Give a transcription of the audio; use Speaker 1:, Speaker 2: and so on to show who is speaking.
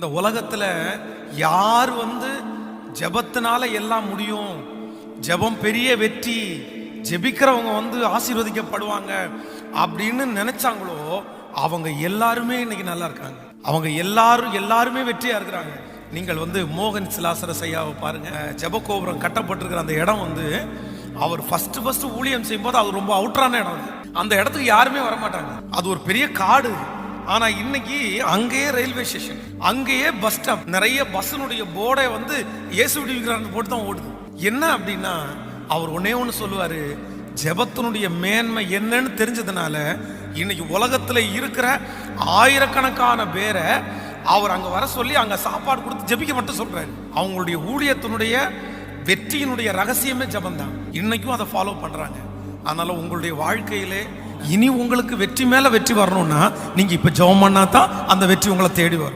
Speaker 1: இந்த உலகத்துல யார் ஜெபத்தினால எல்லாம் முடியும், ஜெபம் பெரிய வெற்றி, ஜெபிக்கிறவங்க ஆசீர்வதிக்கப்படுவாங்க அப்படின்னு நினைச்சாங்களோ அவங்க எல்லாருமே இன்னைக்கு நல்லா இருக்காங்க. அவங்க எல்லாருமே வெற்றியா இருக்கிறாங்க. நீங்கள் மோகன் சிலாசரஸ் ஐயாவை பாருங்க. ஜெபகோபுரம் கட்டப்பட்டிருக்கிற அந்த இடம் அவர் ஃபர்ஸ்ட் ஊழியம் செய்யும் போது அது ரொம்ப அவுட்டரான இடம். அந்த இடத்துக்கு யாருமே வரமாட்டாங்க. அது ஒரு பெரிய காடு. ஆனா இன்னைக்கு அங்கேயே ரயில்வே ஸ்டேஷன், அங்கேயே பஸ் ஸ்டாப், நிறைய பஸ்ஸினுடைய போர்டை இயேசு விடுவிக்கிறான்னு போட்டு தான் ஓடுது. என்ன அப்படின்னா அவர் ஒன்னே ஒன்று சொல்லுவாரு, ஜெபத்தினுடைய மேன்மை என்னன்னு தெரிஞ்சதுனால இன்னைக்கு உலகத்துல இருக்கிற ஆயிரக்கணக்கான பேரை அவர் அங்க வர சொல்லி அங்க சாப்பாடு கொடுத்து ஜெபிக்க மட்டும் சொல்றாரு. அவங்களுடைய ஊழியத்தினுடைய வெற்றியினுடைய ரகசியமே ஜெபம் தான். இன்னைக்கும் அதை ஃபாலோ பண்றாங்க. அதனால உங்களுடைய வாழ்க்கையிலே இனி உங்களுக்கு வெற்றி மேல வெற்றி வரணும்னா நீங்க இப்ப ஜெபம் பண்ணா தான் அந்த வெற்றி உங்களை தேடி வரும்.